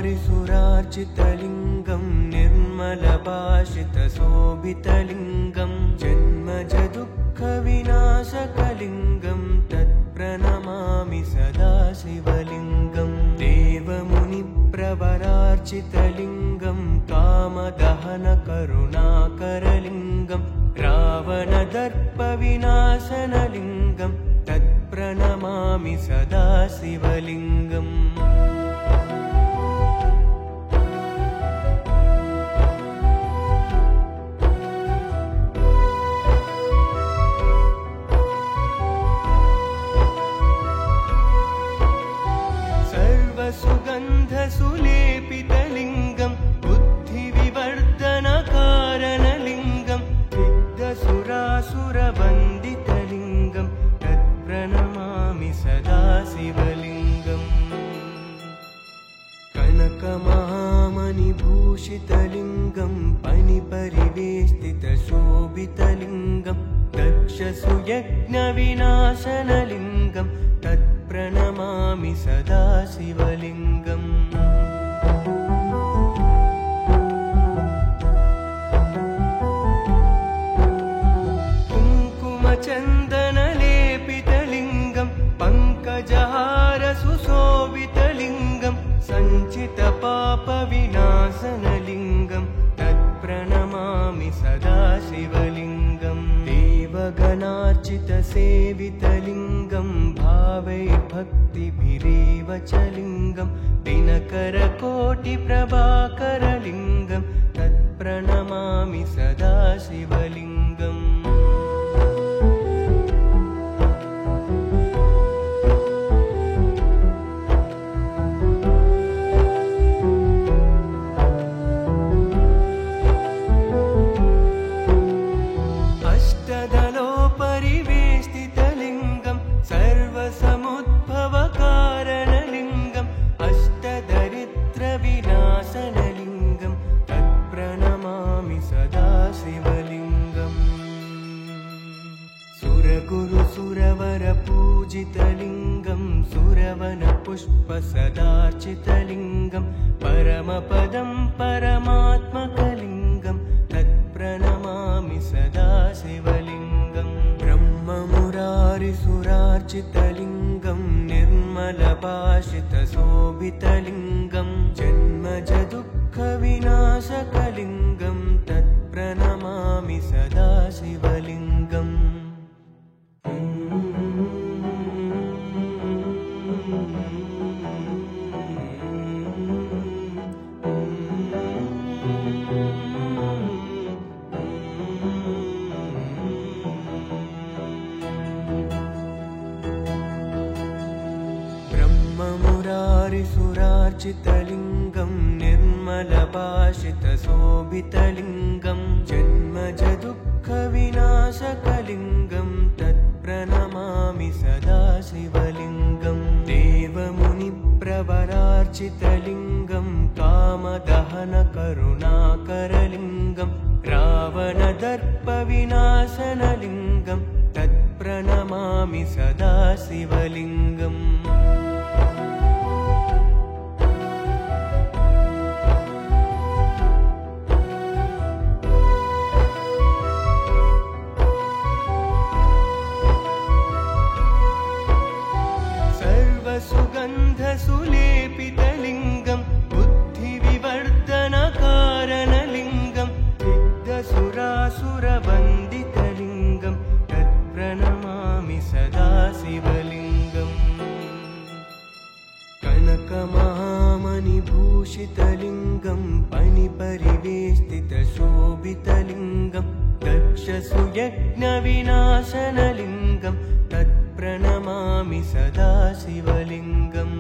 ब्रह्ममुरारिसुरार्चितलिङ्गं निर्मलभाषितशोभितलिङ्गं जन्मजदुःखविनाशकलिङ्गं तत्प्रणमामि सदा शिवलिङ्गं देवमुनिप्रवरार्चितलिङ्गं कामदहनकरुणाकरलिङ्गं रावणदर्पविनाशनलिङ्गं तत्प्रणमामि सदा शिवलिङ्गम् सर्वसुगन्धसुलेपितलिङ्गं बुद्धिविवर्धनकारणलिङ्गं सिद्धसुरासुरवन्दितलिङ्गं तत्प्रणमामि सदा शिवलिङ्गम् कनकमहामणिभूषितलिङ्गं फणिपरिवेष्टितशोभितलिङ्गं दक्षसुयज्ञविनाशनलिङ्गं तत्प्रणमामि सदा शिवलिङ्गम् कुङ्कुमचन्दनलेपितलिङ्गं पङ्कजहारसुशोभितलिङ्गं सञ्चितपापविनाशनलिङ्गं तत्प्रणमामि सदा शिवलिङ्गम् देवगणार्चितसेवितलिङ्गं भावैर्भक्तिभिरेव च लिङ्गं दिनकरकोटिप्रभाकरलिङ्गं तत्प्रणमामि सदा शिवलिङ्गम् अष्टदलोपरिवेष्टितलिङ्गं सर्वसमुद्भवकारणलिङ्गं अष्टदरिद्रविनाशनलिङ्गं तत्प्रणमामि सदा शिवलिङ्गम् सुरगुरुसुरवरपूजितलिङ्गं सुरवनपुष्पसदार्चितलिङ्गं परमपदं परमात्मकलिङ्गं तत्प्रणमामि सदा शिवलिङ्गम् ब्रह्ममुरारिसुरार्चितलिङ्गं निर्मलभाषितशोभितलिङ्गं जन्मजदुःखविनाशकलिङ्गं तत्प्रणमामि सदा शिवलिङ्गम् ब्रह्ममुरारिसुरार्चितलिङ्गं निर्मलभाषितशोभितलिङ्गं जन्मजदुःखविनाशकलिङ्गं तत्प्रणमामि सदा शिवलिङ्गं देवमुनिप्रवरार्चितलिङ्गं कामदहनकरुणाकरलिङ्गं रावणदर्पविनाशनलिङ्गं तत्प्रणमामि सदा शिवलिङ्गम् सर्वसुगन्धसुलेपितलिङ्गं बुद्धिविवर्धनकारणलिङ्गं सिद्धसुरासुरवन्दितलिङ्गं तत्प्रणमामि सदा शिवलिङ्गम् कनकमहामणिभूषितलिङ्गं फणिपरिवेष्टितशोभितलिङ्गं दक्षसुयज्ञविनाशनलिङ्गं तत्प्रणमामि सदा शिवलिङ्गम्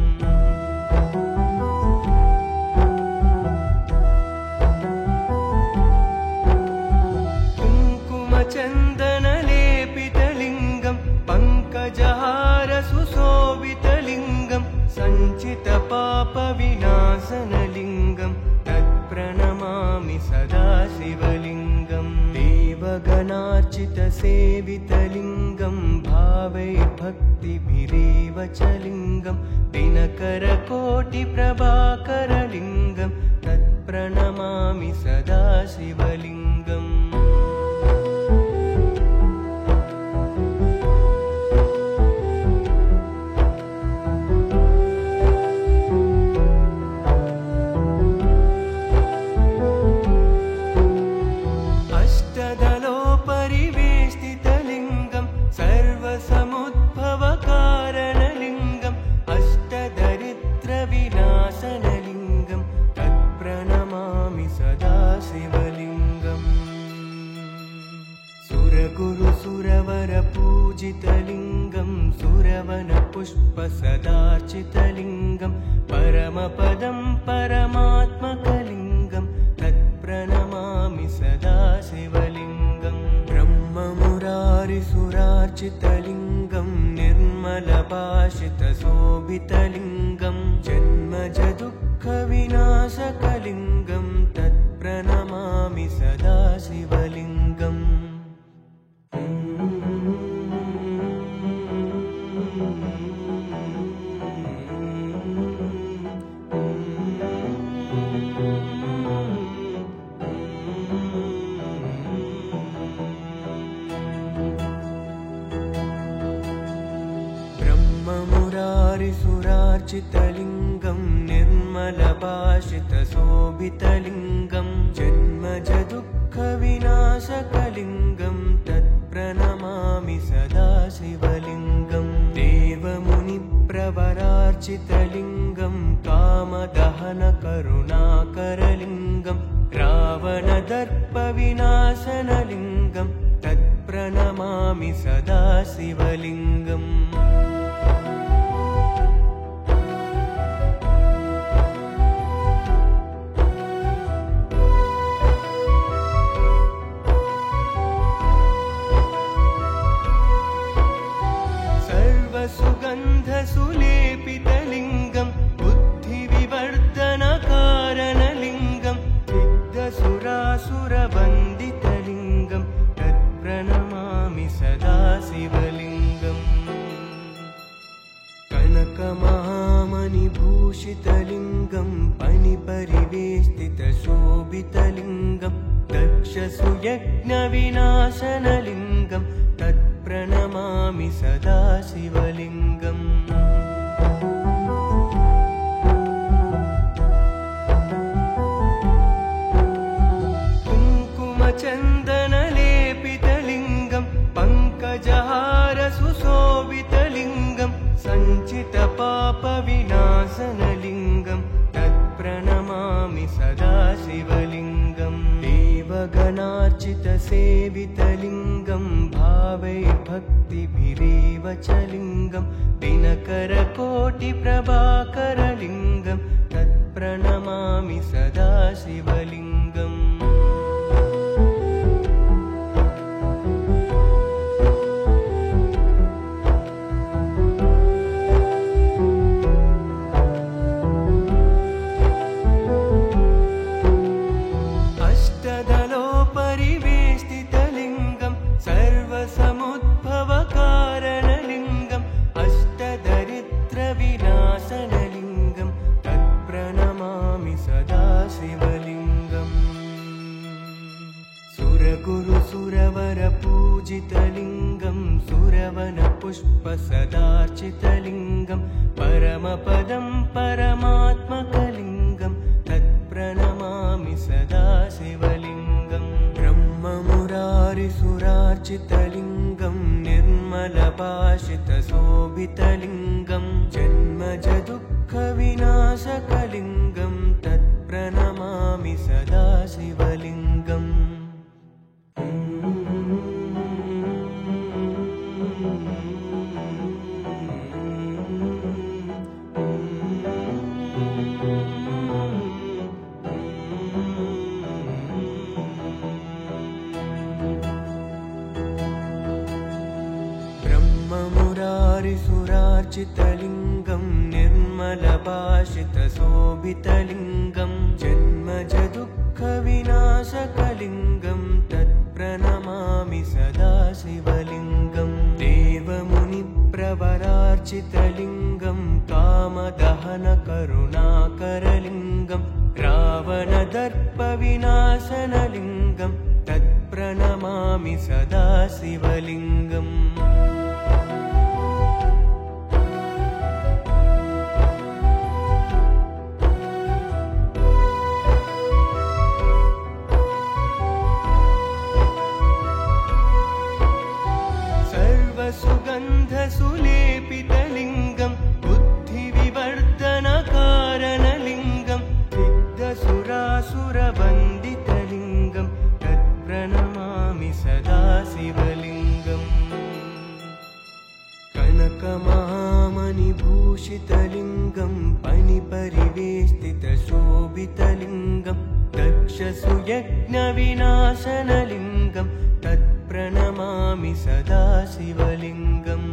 कुङ्कुमचन्दनलेपितलिङ्गं पङ्कजहारसुशोभितलिङ्गं सञ्चितपापविनाशनलिङ्गं तत्प्रणमामि सदा शिवलिङ्गं देवगणार्चितसेवितलिङ्गं भावैर्भक्तिभिरेव च लिङ्गं दिनकरकोटिप्रभाकरलिङ्गं सेवनपुष्पसदार्चितलिङ्गं परमपदं परमात्मकलिङ्गं तत्प्रणमामि सदा शिवलिङ्गं ब्रह्ममुरारिसुरार्चितलिङ्गं निर्मलभाषितशोभितलिङ्गं जन्मजदुःखविनाशकलिङ्गं तत्प्रणमामि सदा शिवलिङ्गम् ब्रह्ममुरारिसुरार्चितलिङ्गं निर्मलभाषितशोभितलिङ्गं जन्मजदुःखविनाशकलिङ्गं तत्प्रणमामि सदा शिवलिङ्गं देवमुनिप्रवरार्चितलिङ्गं कामदहनकरुणाकरलिङ्गं रावणदर्पविनाशनलिङ्गं तत्प्रणमामि सदा शिवलिङ्गम् सुगन्धसुलेपितलिङ्गं बुद्धिविवर्धनकारणलिङ्गं सिद्धसुरासुरवन्दितलिङ्गं तत्प्रणमामि सदा शिवलिङ्गम् कनकमहामणिभूषितलिङ्गं फणिपरिवेष्टितशोभितलिङ्गं दक्षसुयज्ञविनाशनलिङ्गं तत्प्रणमामि सदा शिवलिङ्गम् कुङ्कुमचन्दनलेपितलिङ्गं पङ्कजहारसुशोभितलिङ्गं सञ्चितपापविनाशनलिङ्गं तत्प्रणमामि सदा शिवलिङ्गम् देवगणार्चितसेवितलिङ्गं भावैर्भक्तिभिरेव च लिङ्गं दिनकरकोटिप्रभाकरलिङ्गं तत्प्रणमामि सदा शिवलिङ्गम् अष्टदलोपरिवेष्टितलिङ्गं सर्वसमुद्भवकारणलिङ्गम् अष्टदरिद्रविनाशनलिङ्गं तत्प्रणमामि सदा शिवलिङ्गम् सुरगुरुसुरवरपूजितलिङ्गं सुरवनपुष्पसदार्चितलिङ्गं परमपदं परमात्मकलिङ्गं तत्प्रणमामि सदा शिवलिङ्गं ब्रह्ममुरारिसुरार्चितलिङ्गं निर्मलभाषितशोभितलिङ्गं जन्मजदुःखविनाशकलिङ्गं तत्प्रणमामि सदा शिवलिङ्गम् ब्रह्ममुरारिसुरार्चितलिङ्गं निर्मलभाषितशोभितलिङ्गं जन्मजदुःखविनाशकलिङ्गं तत्प्रणमामि सदा शिवलिङ्गं देवमुनिप्रवरार्चितलिङ्गं कामदहनकरुणाकरलिङ्गं रावणदर्पविनाशनलिङ्गं तत्प्रणमामि सदा शिवलिङ्गम् सर्वसुगन्धसुलेपितलिङ्गं बुद्धिविवर्धनकारणलिङ्गं सिद्धसुरासुरवन्दितलिङ्गं तत्प्रणमामि सदा शिवलिङ्गम् भूषितलिङ्गं पणिपरिवेष्टितशोभितलिङ्गं दक्षसुयज्ञविनाशनलिङ्गं तत्प्रणमामि सदा शिवलिङ्गम्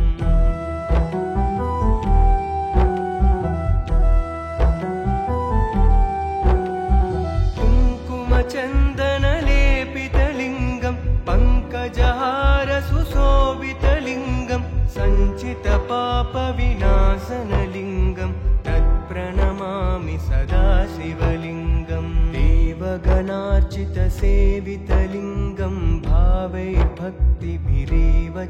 कुङ्कुमचन्दनलेपितलिङ्गं पङ्कजहारसुशोभितलिङ्गं सञ्चितपापविनाशनलिङ्गं तत्प्रणमामि सदा शिवलिङ्गं देवगणार्चितसेवितलिङ्गं भावैर्भक्तिभिरेव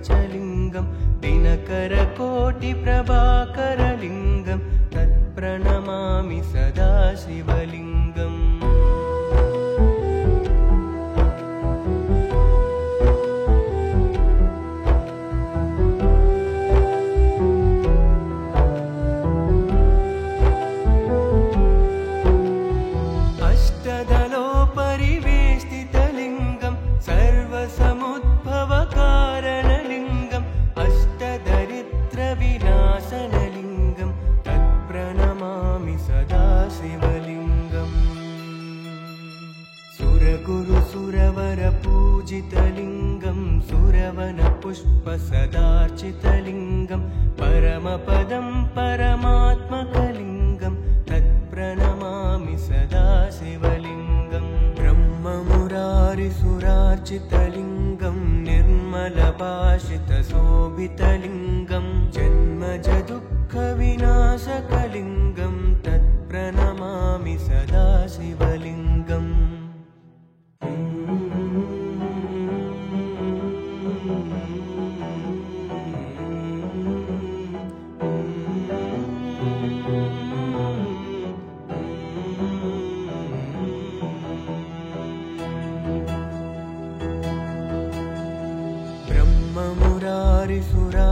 च लिङ्गं दिनकरकोटिप्रभाकरलिङ्गं तत्प्रणमामि सदा शिवलिङ्गम् अष्टदलोपरिवेष्टितलिङ्गं सर्वसमुद्भवकारणलिङ्गं अष्टदरिद्रविनाशनलिङ्गं तत्प्रणमामि सदा शिवलिङ्गम् सुरगुरुसुरवरपूजितलिङ्गं सुरवनपुष्पसदार्चितलिङ्गं परमपदं परमात्मकलिङ्गं तत्प्रणमामि सदा शिवलिङ्गं ब्रह्ममुरारिसुरार्चितलिङ्गं निर्मलभाषितशोभितलिङ्गं जन्मजदुःखविनाशकलिङ्गं तत्प्रणमामि सदा शिवलिङ्गम्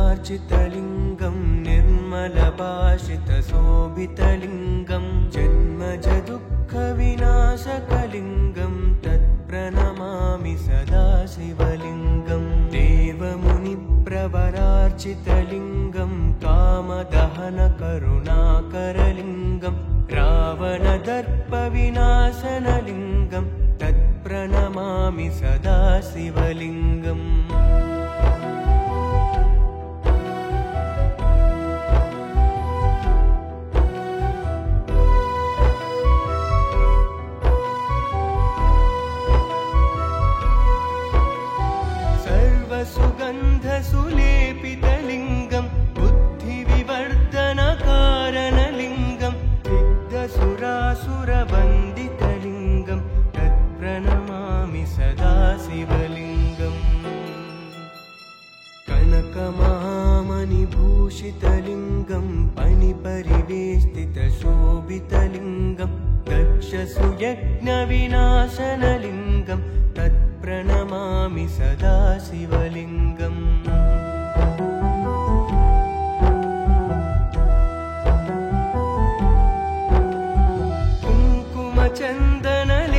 ब्रह्ममुरारिसुरार्चितलिङ्गं निर्मलभाषितशोभितलिङ्गं जन्मजदुःखविनाशकलिङ्गं तत्प्रणमामि सदा शिवलिङ्गं देवमुनिप्रवरार्चितलिङ्गं कामदहनकरुणाकरलिङ्गं रावणदर्पविनाशनलिङ्गं तत्प्रणमामि सदा शिवलिङ्गम् सर्वसुगन्धसुलेपितलिङ्गं बुद्धिविवर्धनकारणलिङ्गं सिद्धसुरासुरवन्दितलिङ्गं तत्प्रणमामि सदा शिवलिङ्गम् कनकमहामणिभूषितलिङ्गं पणिपरिवेष्टितशोभितलिङ्गं दक्षसुयज्ञविनाशनलिङ्गं तत्प्रणमामि सदा शिवलिङ्गम्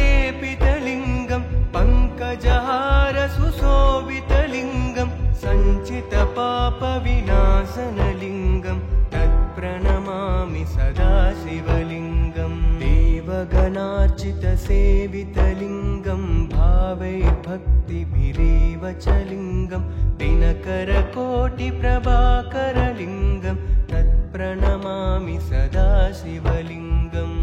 कुङ्कुमचन्दनलेपितलिङ्गं पङ्कजहारसुशोभितलिङ्गं सञ्चितपापविनाशनलिङ्गं तत्प्रणमामि सदा शिवलिङ्गं देवगणार्चितसेवितलिङ्गं भावैर्भक्तिभिरेव च लिङ्गं दिनकरकोटिप्रभाकरलिङ्गं तत्प्रणमामि सदा शिवलिङ्गम्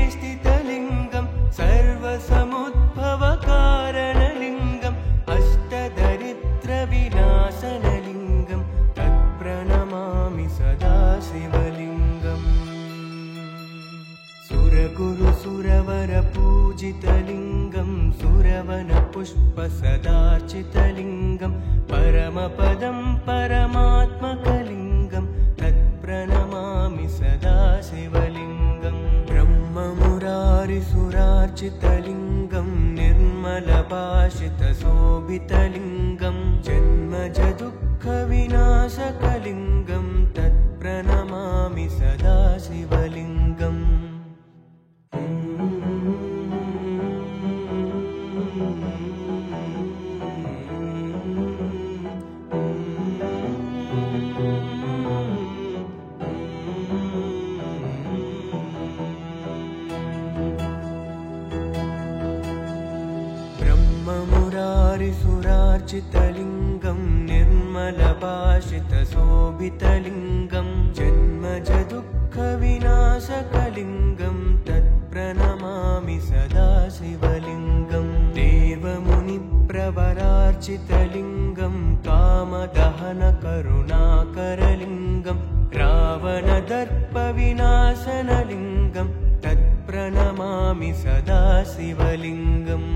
अष्टदलोपरिवेष्टितलिङ्गं सर्वसमुद्भवकारणलिङ्गं अष्टदरिद्रविनाशनलिङ्गं तत्प्रणमामि सदा शिवलिङ्गम् सुरगुरुसुरवरपूजितलिङ्गं सुरवनपुष्पसदार्चितलिङ्गं परमपदं परमात्मकलिङ्गं तत्प्रणमामि सदा शिवलिङ्गं ब्रह्ममुरारिसुरार्चितलिङ्गं निर्मलभाषितशोभितलिङ्गं जन्मजदुःखविनाशकलिङ्गं तत् सर्वसुगन्धसुलेपितलिङ्गं निर्मलभाषितशोभितलिङ्गं जन्मजदुःखविनाशकलिङ्गं तत्प्रणमामि सदा शिवलिङ्गं देवमुनिप्रवरार्चितलिङ्गं कामदहनकरुणाकरलिङ्गं रावणदर्पविनाशनलिङ्गं तत्प्रणमामि सदा शिवलिङ्गम्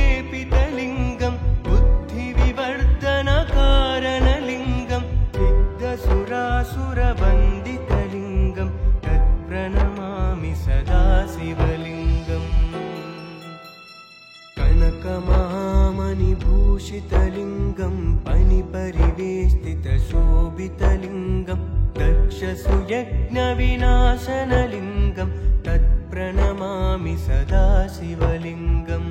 सर्वसुगन्धसुलेपितलिङ्गं बुद्धिविवर्धनकारणलिङ्गं सिद्धसुरासुरवन्दितलिङ्गं तत्प्रणमामि सदा शिवलिङ्गम् कनकमहामणिभूषितलिङ्गं फणिपरिवेष्टितशोभितलिङ्गं दक्षसुयज्ञविनाशनलिङ्गं तत्प्रणमामि सदा शिवलिङ्गम्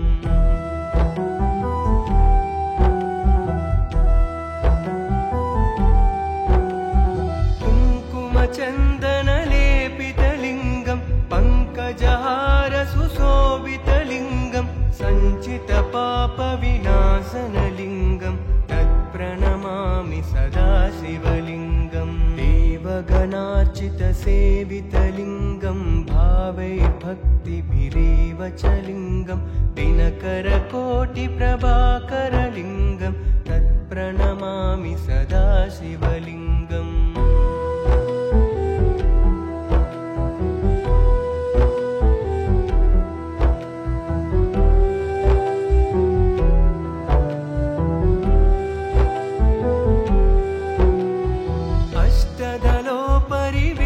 कुङ्कुमचन्दनलेपितलिङ्गं पङ्कजहारसुशोभितलिङ्गं सञ्चितपापविनाशनलिङ्गं तत्प्रणमामि सदा शिवलिङ्गं देवगणार्चितसेवितलिङ्गं भावैर्भक्तिभिरेव च लिङ्गं दिनकरकोटिप्रभाकरलिङ्गं तत्प्रणमामि सदा शिवलिङ्गम्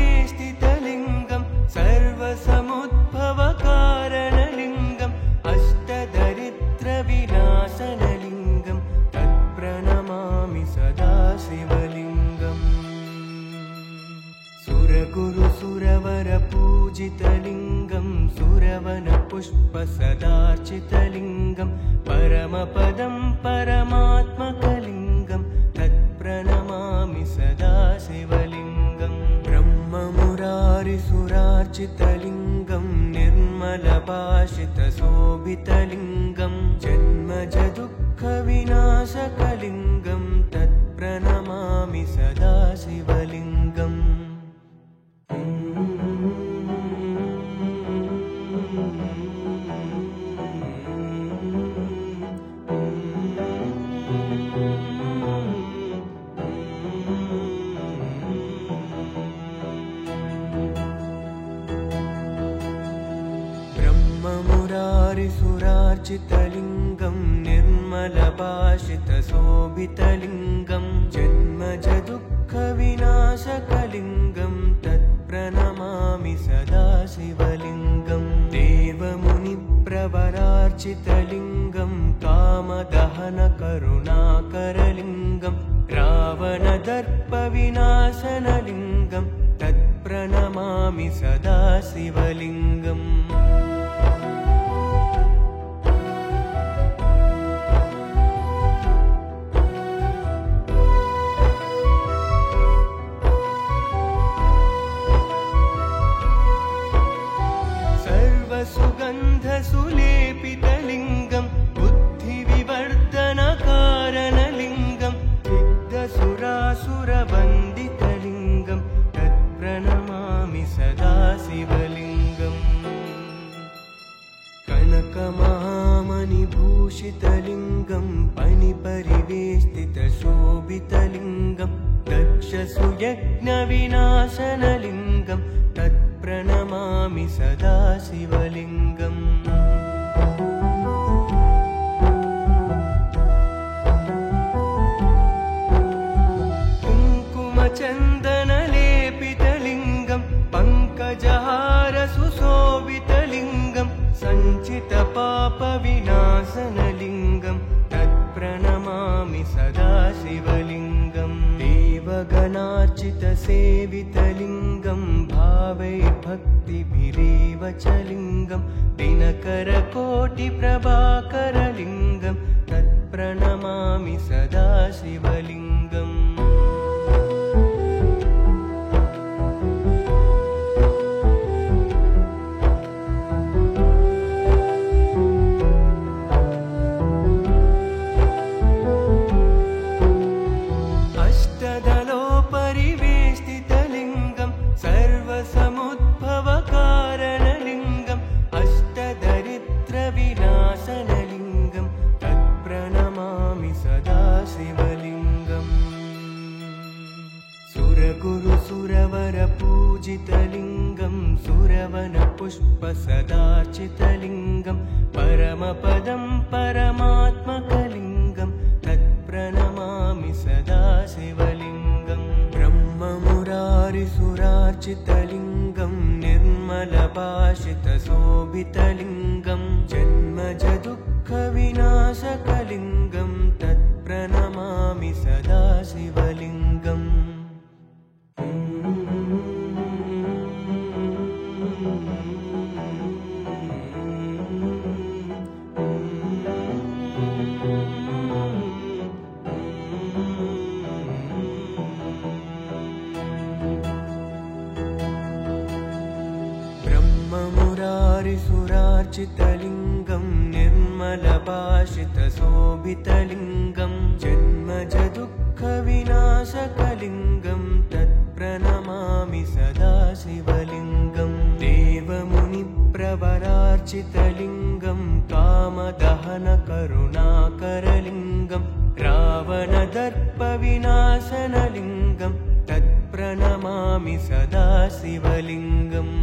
अष्टदलोपरिवेष्टितलिङ्गं सर्वसमुद्भवकारणलिङ्गम् अष्टदरिद्रविनाशनलिङ्गं तत्प्रणमामि सदा शिवलिङ्गम् सुरगुरुसुरवरपूजितलिङ्गं सुरवनपुष्पसदार्चितलिङ्गं परमपदं परमात्मकलिङ्गं तत्प्रणमामि सदा शिवलिङ्गं ब्रह्ममुरारिसुरार्चितलिङ्गं निर्मलभाषितशोभितलिङ्गं जन्मजदुःखविनाशकलिङ्गं तत्प्रणमामि सदा शिवलिङ्गम् ब्रह्ममुरारिसुरार्चितलिङ्गं निर्मलभाषितशोभितलिङ्गं जन्मजदुःखविनाशकलिङ्गं तत्प्रणमामि सदा शिवलिङ्गं देवमुनिप्रवरार्चितलिङ्गं कामदहनकरुणाकरलिङ्गं रावणदर्पविनाशनलिङ्गं तत्प्रणमामि सदा शिवलिङ्गम् सर्वसुगन्धसुलेपितलिङ्गं बुद्धिविवर्धनकारणलिङ्गं सिद्धसुरासुरवन्दितलिङ्गं तत्प्रणमामि सदा शिवलिङ्गम् कनकमहामणिभूषितलिङ्गं फणिपरिवेष्टितशोभितलिङ्गं दक्षसुयज्ञविनाशनलिङ्गं तत्प्रणमामि सदा शिवलिङ्गम् कुङ्कुमचन्दनलेपितलिङ्गं पङ्कजहारसुशोभितलिङ्गं सञ्चितपापविनाशनलिङ्गं तत्प्रणमामि सदा शिवलिङ्गं देवगणार्चितसेवितलिङ्गं भावैर्भक्तिभिरेव च लिङ्गं दिनकरकोटिप्रभाकरलिङ्गं तत् तत्प्रणमामि सदा शिवलिङ्गम् अष्टदलोपरिवेष्टितलिङ्गं सर्वसमुद्भवकारणलिङ्गम् अष्टदरिद्रविनाशनलिङ्गं तत्प्रणमामि सदा शिवलिङ्गम् सुरगुरुसुरवरपूजितलिङ्गं सुरवनपुष्पसदार्चितलिङ्गं परमपदं परमात्मकलिङ्गं तत्प्रणमामि सदा शिवलिङ्गम् ब्रह्ममुरारिसुरार्चितलिङ्गं निर्मलभाषितशोभितलिङ्गं जन्मजदुःखविनाशकलिङ्गं तत्प्रणमामि सदा शिवलिङ्गम् ब्रह्ममुरारिसुरार्चितलिङ्गं निर्मलभाषितशोभितलिङ्गं जन्मजदुःखविनाशकलिङ्गं तत्प्रणमामि सदा शिवलिङ्गम् देवमुनिप्रवरार्चितलिङ्गं कामदहनकरुणाकरलिङ्गं रावणदर्पविनाशनलिङ्गं तत्प्रणमामि सदा शिवलिङ्गम्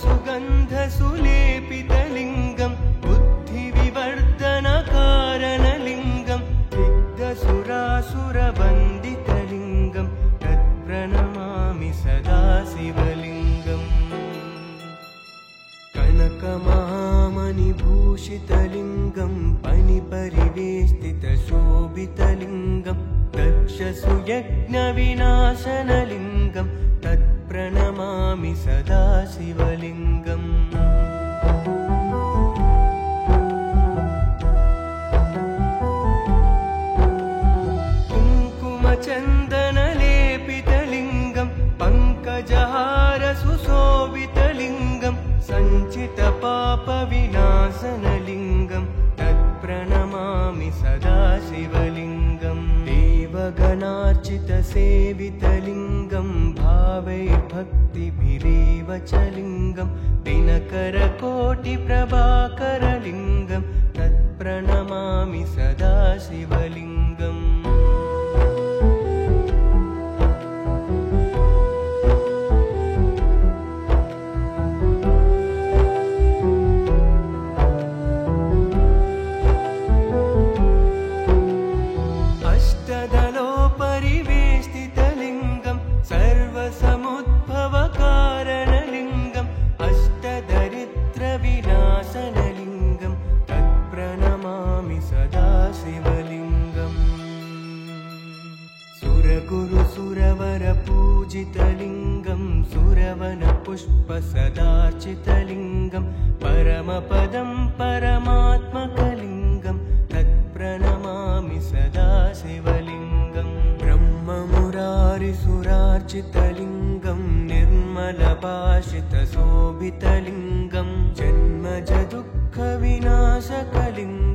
सुगन्धसुलेपितलिङ्गं बुद्धिविवर्धनकारणलिङ्गं सिद्धसुरासुरवन्दितलिङ्गं तत्प्रणमामि सदा शिवलिङ्गम् कनकमहामणिभूषितलिङ्गं फणिपरिवेष्टितशोभितलिङ्गं दक्षसुयज्ञविनाशनलिङ्गं तत्प्रणमामि सदा शिवलिङ्गम् कुङ्कुमचन्दनलेपितलिङ्गं पङ्कजहारसुशोभितलिङ्गं सञ्चितपापविनाशनलिङ्गं तत्प्रणमामि सदा शिवलिङ्गम् देवगणार्चितसेवितलिङ्गं भावैर्भक्तिभिरेव च लिङ्गं दिनकरकोटिप्रभाकरलिङ्गं तत्प्रणमामि सदा शिवलिङ्गम् अष्टदलोपरिवेष्टितलिङ्गं सर्वसमुद्भवकारणलिङ्गं अष्टदरिद्रविनाशनलिङ्गं तत्प्रणमामि सदा शिवलिङ्गम् सुरगुरुसुरवरपूजितलिङ्गं सुरवनपुष्पसदार्चितलिङ्गं परमपदं परमात्मकलिङ्गं तत्प्रणमामि सदा शिवलिङ्गम् ब्रह्ममुरारिसुरार्चितलिङ्गं निर्मलभाषितशोभितलिङ्गं जन्मजदुःखविनाशकलिङ्गं